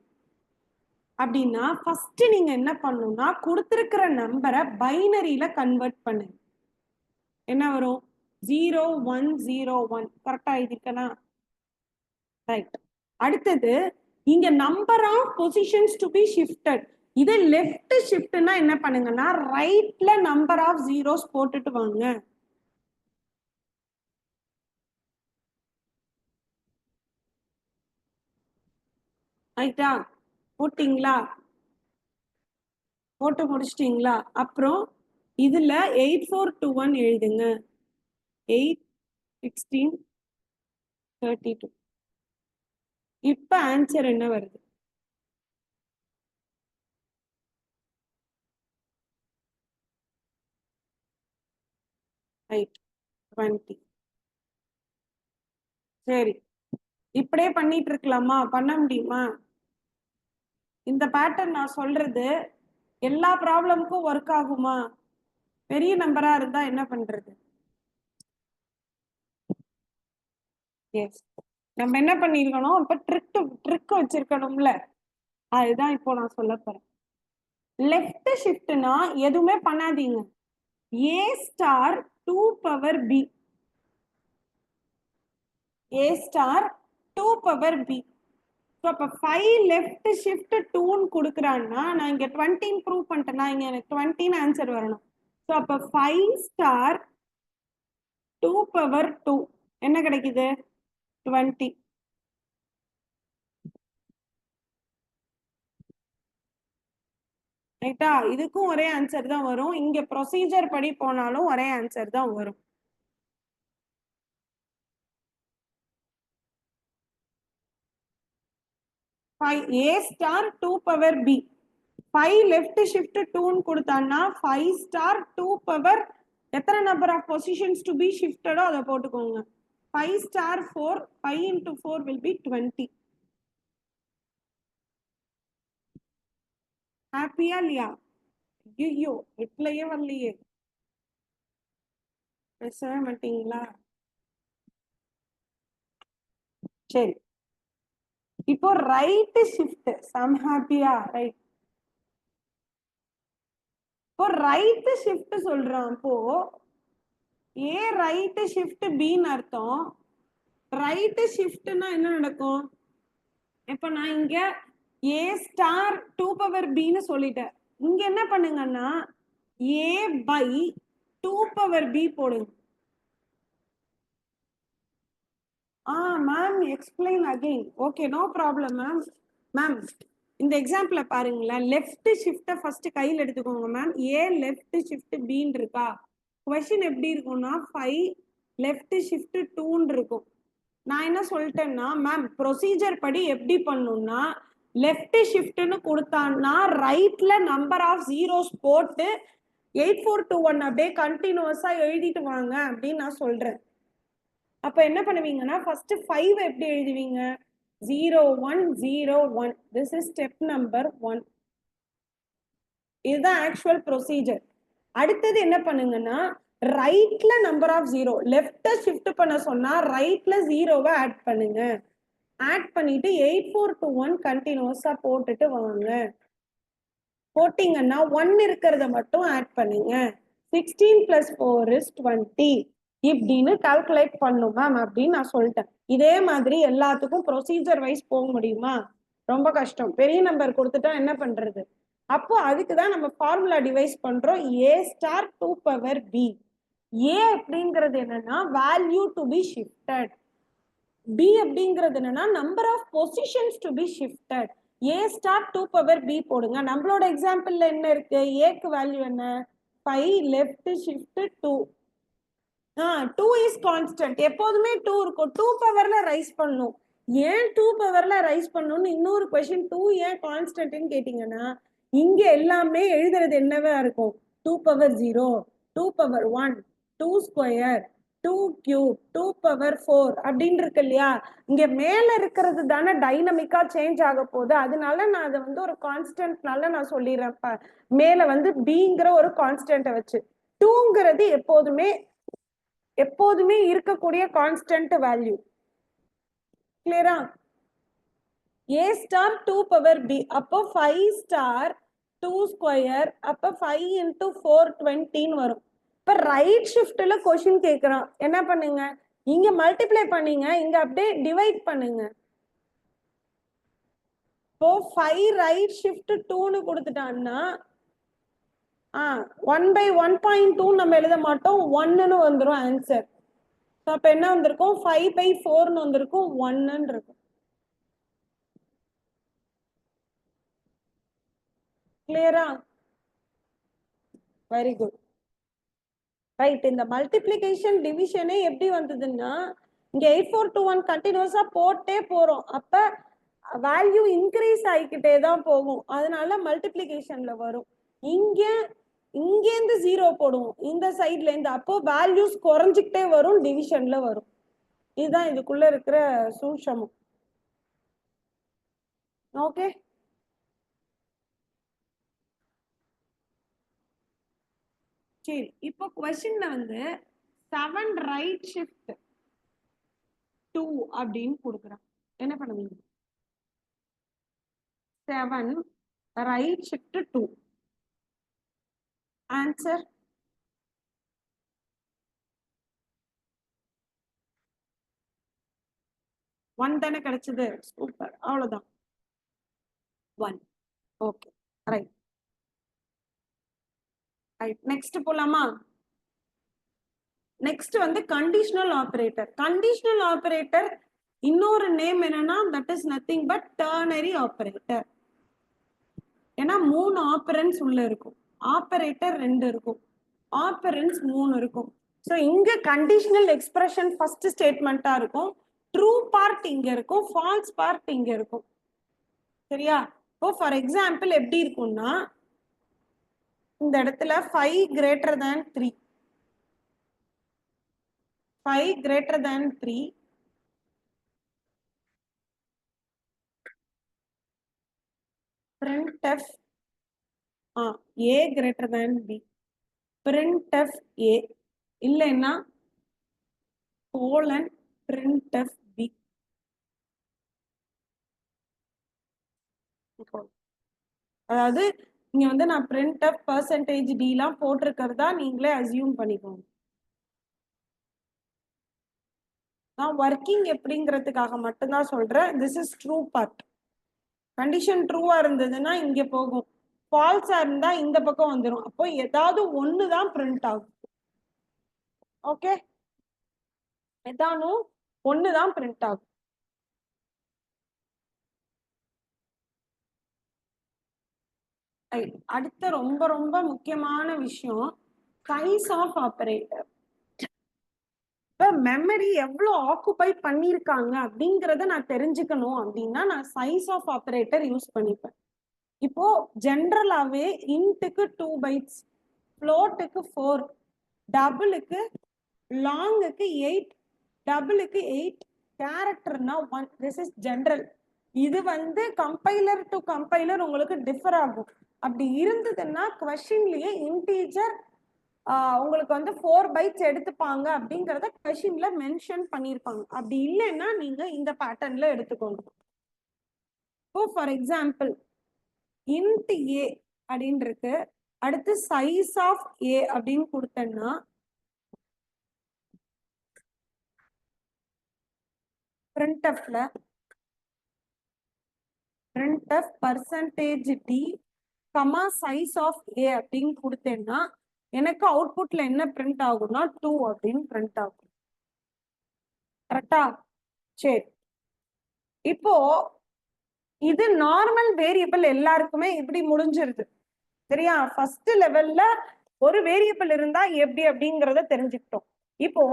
அப்படின்னா ஃபர்ஸ்ட் நீங்க என்ன பண்ணணும்னா கொடுத்திருக்கிற நம்பரை பைனரியில கன்வெர்ட் பண்ணுங்க. என்ன வரும்? 0101. கரெக்டா எழுதிருக்கனா? ரைட். அடுத்தது இங்க number of positions to be shifted. இது லெஃப்ட் ஷிஃப்ட்னா என்ன பண்ணுங்கன்னா ரைட்ல நம்பர் ஆஃப் ஜீரோஸ் போட்டுட்டு வாங்க. ரைட்டா? போட்டீங்களா? போட்டு முடிச்சிட்டீங்களா? அப்புறம் இதுல 8421 எழுதுங்க. 8 16 32. இப்ப ஆன்சர் என்ன வருது? ரைட் 20. சரி, இப்படியே பண்ணிட்டு இருக்கலாமா? பண்ண முடியுமா? இந்த பேட்டர்ன் நான் சொல்றது எல்லா ப்ராப்ளமுக்கும் ஒர்க் ஆகுமா? பெரிய நம்பரா இருந்தா என்ன பண்றது? எஸ், நம்ம என்ன பண்ணிருக்கணும், இப்ப ட்ரிக் வச்சிருக்கணும்ல, அதுதான் இப்போ நான் சொல்ல போறேன். லெஃப்ட் ஷிஃப்ட்னா எதுவுமே பண்ணாதீங்க. ஏ ஸ்டார் 2 பவர் பி, ஏ ஸ்டார் 2 பவர் பி. ஸோ அப்போ 5 லெஃப்ட் ஷிஃப்ட் 2ன்னு கொடுக்குறான்னா நான் இங்கே 20 ப்ரூவ் பண்ணிட்டேன்னா இங்கே எனக்கு 20 ஆன்சர் வரணும். ஸோ அப்போ 5 ஸ்டார் 2 பவர் 2 என்ன கிடைக்குது? 20. ரைட்டா? இதுக்கும் ஒரே ஆன்சர் தான் வரும். இங்க ப்ரொசீஜர் படி போனாலும் ஒரே ஆன்சர் தான் வரும். A star 2 power b 5 left shift 2ன்னு கொடுத்தான்னா 5 ஸ்டார் 2 பவர் எத்தனை number of positions to be ஷிஃப்டடோ அதை போட்டுக்கோங்க. 5 ஸ்டார் 4, 5 into 4 will be 20. ஹாப்பியா இல்லையா? ஐயோ, ரிப்ளையே வரலையே, பேசவே மாட்டீங்களா? சரி, இப்போ ரைட் ஷிஃப்ட் சம் ஹாப்பியா? ரைட். இப்போ ரைட் ஷிஃப்ட் சொல்றான். அப்போ ஏ ரைட் ஷிஃப்ட் பின்னு அர்த்தம். ரைட் ஷிஃப்ட்னா என்ன நடக்கும்? இப்ப நான் இங்க ஏ ஸ்டார் 2 பவர் பின்னு சொல்லிட்டேன். இங்க என்ன பண்ணுங்கன்னா ஏ பை 2 பவர் பி போடுங்க. Ma'am explain again. Okay, no problem ma'am. Ma'am இந்த எக்ஸாம்பிள பாருங்களேன். லெஃப்ட் ஷிஃப்ட ஃபர்ஸ்ட் கையில் எடுத்துக்கோங்க மேம். ஏ லெஃப்ட் ஷிஃப்ட் பின்னு இருக்கா? கொஸ்டின் எப்படி இருக்கும்னா 5 லெஃப்ட் ஷிஃப்ட் 2ன்னு இருக்கும். நான் என்ன சொல்லிட்டேன்னா மேம் ப்ரொசீஜர் படி எப்படி பண்ணணும்னா லெஃப்ட் ஷிஃப்ட்னு கொடுத்தான்னா ரைட்ல நம்பர் ஆஃப் ஜீரோஸ் போட்டு 8421 அப்படியே கண்டினியூஸா எழுதிட்டு வாங்க அப்படின்னு நான் சொல்றேன். அப்ப என்ன பண்ணுவீங்கன்னா ஃபர்ஸ்ட் 5 எப்படி எழுதுவீங்க? 0101. This is step number 1. இதுதான் ஆக்சுவல் ப்ரொசீஜர். அடுத்தது என்ன பண்ணுங்கன்னா ரைட்ல number of zero, left shift பண்ண சொன்னா ரைட்ல ஜீரோவை ஆட் பண்ணுங்க. ஆட் பண்ணிட்டு 8421 கண்டினியூஸா போட்டுட்டு வாங்க. போட்டீங்கன்னா 1 இருக்கிறத மட்டும் ஆட் பண்ணுங்க. 16 plus 4 is 20 இப்படின்னு கால்குலேட் பண்ணும் மேம் அப்படின்னு நான் சொல்லிட்டேன். இதே மாதிரி எல்லாத்துக்கும் ப்ரொசீஜர் வைஸ் போக முடியுமா? ரொம்ப கஷ்டம். பெரிய நம்பர் கொடுத்துட்டா என்ன பண்றது? அப்போ அதுக்குதான் நம்ம ஃபார்முலா டிவைஸ் பண்றோம். A star 2 power b. A அப்படிங்கிறது என்னன்னா value to be shifted. B அப்படிங்கிறது என்னன்னா number of positions to be shifted. A star 2 power b போடுங்க. நம்மளோட எக்ஸாம்பிள்ல என்ன இருக்கு? ஏக்கு வேல்யூ என்ன? 5 லெஃப்ட் ஷிஃப்ட் 2. 2 is constant. எப்போதுமே 2 இருக்கும். 2 பவர்ல ரைஸ் பண்ணும். ஏன் 2 பவர்ல ரைஸ் பண்ணணும்னு இன்னொரு கொஸ்டின். 2 ஏன் கான்ஸ்டன்ட்னு கேட்டீங்கன்னா இங்க எல்லாமே எழுதுறது என்னவா இருக்கும்? 2 power 0, 2 power 1, 2 square, 2 cube, 2 power 4 அப்படின்னு இருக்கு இல்லையா? இங்க மேல இருக்கிறது தானே டைனமிக்கா சேஞ்ச் ஆக போகுது. அதனால நான் அதை வந்து ஒரு கான்ஸ்டன்ட்னால நான் சொல்லிடுறேன். மேல வந்து பிங்கிற ஒரு கான்ஸ்டன்ட்டை வச்சு 2ங்கிறது எப்போதுமே இருக்கக்கூடிய கான்ஸ்டன்ட் வேல்யூ. கிளியரா? a star 2 power b அப்போ 5 star 2 square அப்போ 5 into 4 20 வரும். இப்ப ரைட் ஷிஃப்ட்ல क्वेश्चन கேக்குறான். என்ன பண்ணுங்க, இங்க மல்டிப்ளை பண்ணீங்க, இங்க அப்படியே டிவைட் பண்ணுங்க. இப்போ 5 ரைட் ஷிஃப்ட் 2 னு கொடுத்துட்டான்னா 1 by 1.2 நம்ம எழுத மாட்டோம், 1 னு வந்துரும் ஆன்சர். அப்ப என்ன வந்திருக்கும், 5 by 4 னு வந்திருக்கும், 1 னு இருக்கும். கிளியரா? Very good. ரைட். இந்த மல்டிப்ளிகேஷன் டிவிஷனே எப்படி வந்ததுன்னா, இங்க 8421 கண்டினியூஸா போட்டே போறோம். அப்ப வேல்யூ இன்க்ரீஸ் ஆகிக்கிட்டே தான் போகும். அதனால மல்டிப்ளிகேஷன்ல வரும். இங்கேருந்து 0 போடுவோம், இந்த சைட்ல இருந்து. அப்போ வேல்யூஸ் குறைஞ்சிக்கிட்டே வரும், டிவிஷன்ல வரும். இதுதான் இதுக்குள்ள இருக்கிற சூட்சமம். ஓகே. சரி, இப்போ क्वेश्चनல வந்து 7 ரைட் ஷிஃப்ட் 2 அப்படின்னு கொடுக்குறான். என்ன பண்ணுவீங்க? 7 right shift 2. Answer 1 தானே கிடைச்சது. சூப்பர், அவ்வளவுதான். 1. Okay, right. ரைட், நெக்ஸ்ட் போலாமா? நெக்ஸ்ட் வந்து கண்டிஷனல் ஆபரேட்டர். கண்டிஷனல் ஆபரேட்டர் இன்னொரு நேம் என்னன்னா, that is nothing but ternary operator. ஏன்னா 3 ஆப்பரன்ஸ் உள்ள இருக்கும், ஆபரேட்டர் 2 இருக்கும், ஆப்பரன்ஸ் 3 இருக்கும். ஸோ இங்க கண்டிஷனல் எக்ஸ்பிரஷன் ஃபர்ஸ்ட் ஸ்டேட்மெண்டா இருக்கும், ட்ரூ பார்ட் இங்க இருக்கும், ஃபால்ஸ் பார்ட் இங்க இருக்கும். சரியா? இப்போ ஃபார் எக்ஸாம்பிள் எப்படி இருக்கும்னா, இந்த இடத்துல 5 greater than 3, 5 greater than 3, printf a greater than b, printf a இல்லைன்னா colon printf b. அதாவது இங்க வந்து நான் printf percentage d லாம் போட்டிருக்கிறதா நீங்களே அசியூம் பண்ணிக்கோங்க. நான் ஒர்க்கிங் எப்படிங்கிறதுக்காக மட்டும்தான் சொல்றேன். This is true part. Condition ட்ரூவா இருந்ததுன்னா இங்க போகும், ஃபால்ஸா இருந்தா இந்த பக்கம் வந்துடும். அப்போ ஏதாவது ஒன்று தான் பிரிண்ட் ஆகும். ஓகே, ஏதானும் ஒன்று தான் பிரிண்ட் ஆகும். அடுத்த ரொம்ப ரொம்ப முக்கியமான விஷயம், சைஸ் ஆஃப் ஆபரேட்டர். இப்ப மெமரி எவ்வளவு ஆக்குபை பண்ணிருக்காங்க அப்படிங்கறத நான் தெரிஞ்சுக்கணும் அப்படின்னா நான் சைஸ் ஆஃப் ஆபரேட்டர் யூஸ் பண்ணிப்பேன். இப்போ ஜென்ரலாவே இன்ட்டுக்கு 2 bytes, ஃப்ளோட்டுக்கு 4, டபுளுக்கு லாங்குக்கு 8, டபுளுக்கு 8, கேரக்டர்னா 1. This is general. இது வந்து கம்பைலர் டு கம்பைலர் உங்களுக்கு டிஃபர் ஆகும். அப்படி இருந்ததுன்னா கொஸ்டின்லயே இன்டீஜர் உங்களுக்கு வந்து 4 bytes எடுத்துப்பாங்க அப்படிங்கறத கொஸ்டின்ல மென்ஷன் பண்ணிருப்பாங்க. அப்படி இல்லைன்னா நீங்க இந்த பேட்டர்ன்ல எடுத்துக்கோங்க. இப்போ ஃபார் எக்ஸாம்பிள் இன்ட் ஏ அப்படின்னு இருக்கு, அடுத்து சைஸ் ஆஃப் ஏ அப்படின்னு கொடுத்தேன்னா printfல printf percentage d comma size of a அப்படின்னு கொடுத்தேன்னா எனக்கு அவுட்புட்ல என்ன பிரிண்ட் ஆகும்னா 2 அப்படின்னு பிரிண்ட் ஆகும். கரெக்டா? சரி, இப்போ இது நார்மல் வேரியபிள் எல்லாருக்குமே இப்படி முடிஞ்சிருது. சரியா? ஃபர்ஸ்ட் லெவல்ல ஒரு வேரியபிள் இருந்தா எப்படி அப்படிங்கறத தெரிஞ்சுக்கிட்டோம். இப்போ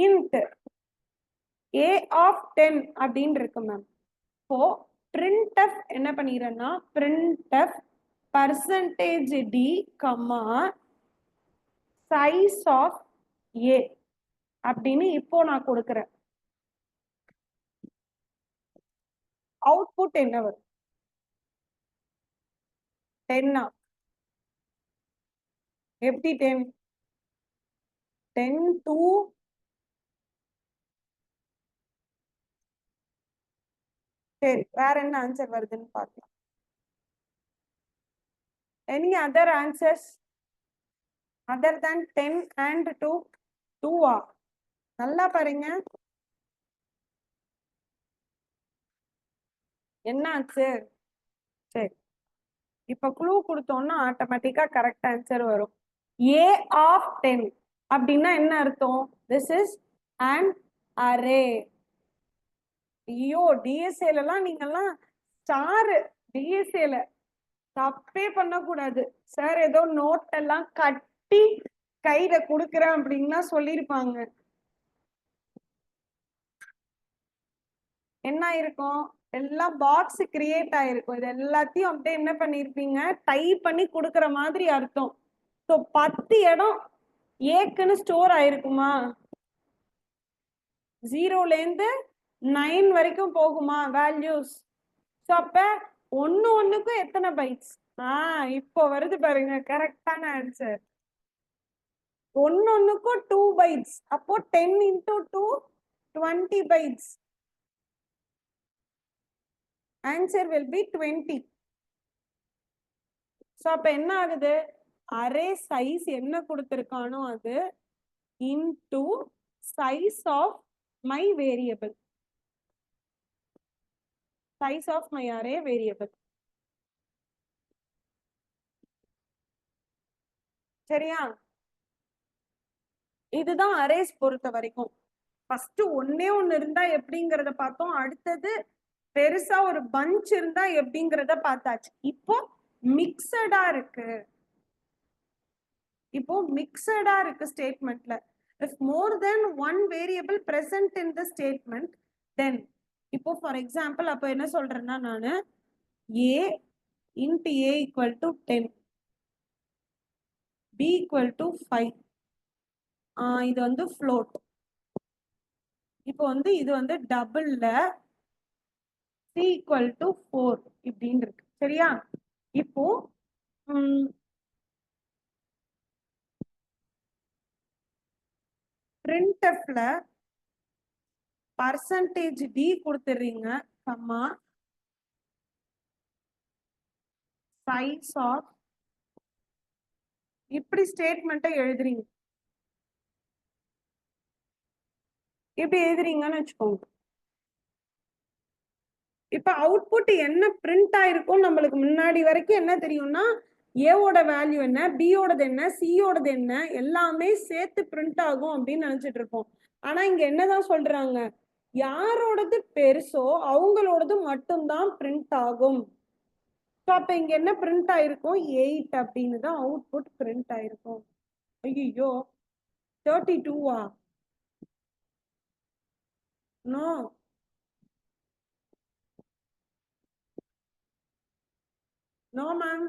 இன்ட் a of 10 அப்படின்னு இருக்கு மேம். இப்போ printf என்ன பண்ணிடுறேன்னா printf percentage d comma size of a அப்படின்னு இப்போ நான் கொடுக்கிறேன். அவுட்புட் என்ன வரும்? 10. எப்படி 10? 10 to சரி, வேற என்ன ஆன்சர் வருதுன்னு பார்க்கலாம். Any other answers other than 10 and 2? 2ஆ? நல்லா பாருங்க. என்ன ஆச்சு? சரி, இப்ப க்ளூ கொடுத்தோம்னா ஆட்டோமேட்டிக்கா கரெக்ட் ஆன்சர் வரும். A of 10 அப்படின்னா என்ன அர்த்தம்? This is an array. ஐயோ, டிஎஸ்ஏல எல்லாம் நீங்கெல்லாம் ஸ்டார். டிஎஸ்ஏல தப்பே பண்ணக்கூடாது. சார் ஏதோ நோட் எல்லாம் கட்டி கையில குடுக்குறேன் அப்படின்னா சொல்லிருப்பாங்க. என்ன ஆயிருக்கும்? எல்லாம் பாக்ஸ் கிரியேட் ஆயிருக்கும். இது எல்லாத்தையும் அப்படியே என்ன பண்ணிருப்பீங்க, டைப் பண்ணி கொடுக்குற மாதிரி அர்த்தம். ஸோ 10 இடம் ஏக்குன்னு ஸ்டோர் ஆயிருக்குமா? 0ல இருந்து 9 வரைக்கும் போகுமா வேல்யூஸ்? ஸோ அப்ப ஒண்ணுக்கும் எத்தனை பைட்ஸ்? இப்போ வருது பாருங்க கரெக்டான ஆன்சர். ஒண்ணுக்கும் 2 பைட்ஸ். அப்போ 10 into 2 20 bytes. Answer will be 20. So அப்ப என்ன ஆகுது? அரே சைஸ் என்ன கொடுத்திருக்கானோ அது into size of my variable. Size of my array variable. சரியா? இதுதான் அரேஸ் பொறுத்த வரைக்கும். ஃபர்ஸ்ட் ஒண்ணே ஒண்ணு இருந்தா எப்படிங்கறத பார்த்தோம். அடுத்தது பெருசா ஒரு பஞ்ச் இருந்தா எப்படிங்கறத பார்த்தாச்சு. இப்போ மிக்சடா இருக்கு. இப்போ மிக்சடா இருக்கு ஸ்டேட்மெண்ட்ல. if more than one variable present in the statement, then இப்போ ஃபார் எக்ஸாம்பிள் அப்ப என்ன சொல்றேன்னா நானு a int a equal to 10, b equal to 5. இது வந்து float. இப்போ வந்து இது வந்து டபுள்ல c equal to 4 இப்படின்னு இருக்கு. சரியா? இப்போ printfல percentage d கொடுத்துறீங்க, comma size of, இப்படி ஸ்டேட்மெண்ட்டை எழுதுறீங்க. இப்படி எழுதுறீங்கன்னு வச்சுக்கோங்க. இப்ப அவுட்புட் என்ன பிரிண்ட் ஆயிருக்கும் நம்மளுக்கு முன்னாடி வரைக்கும் என்ன தெரியும்னா ஏவோட வேல்யூ என்ன, பியோடது என்ன, சியோடது என்ன எல்லாமே சேர்த்து பிரிண்ட் ஆகும் அப்படின்னு நினைச்சிட்டு இருப்போம். ஆனா இங்க என்னதான் சொல்றாங்க, யாரோடது பெருசோ அவங்களோடது மட்டும்தான் பிரிண்ட் ஆகும். அப்ப இங்க என்ன பிரிண்ட் ஆயிருக்கும்? 8 அப்படின்னு தான் அவுட்புட் பிரிண்ட் ஆயிருக்கும். ஐயோ 32வா? No, no ma'am.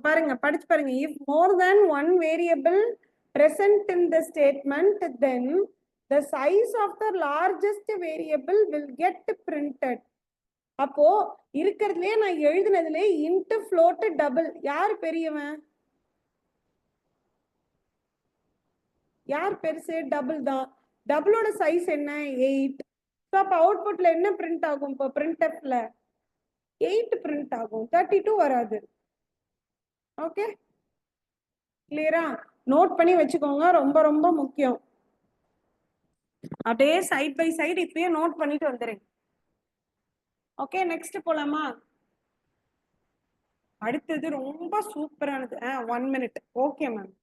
பாருங்க, படிச்சு பாருங்க. if more than one variable present in the statement, then the size of the largest variable will get printed. அப்போ இருக்கிறதுலயே நான் எழுதினதுல int float double யார் பெரியவன்? யார் பெருசு? டபுள் தான். டபுளோட சைஸ் என்ன? 8. ஸோ அப்போ அவுட்புட்ல என்ன பிரிண்ட் ஆகும்? இப்போ பிரிண்டப்ல 8 பிரிண்ட் ஆகும், 32 வராது. ஓகே, கிளியரா? நோட் பண்ணி வச்சுக்கோங்க, ரொம்ப ரொம்ப முக்கியம். அப்படியே சைட் பை சைடு இப்பயே நோட் பண்ணிட்டு வந்துருங்க. ஓகே, நெக்ஸ்ட் போலாமா? அடுத்தது ரொம்ப சூப்பரானது. 1 minute. Okay ma'am.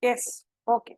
Yes, okay.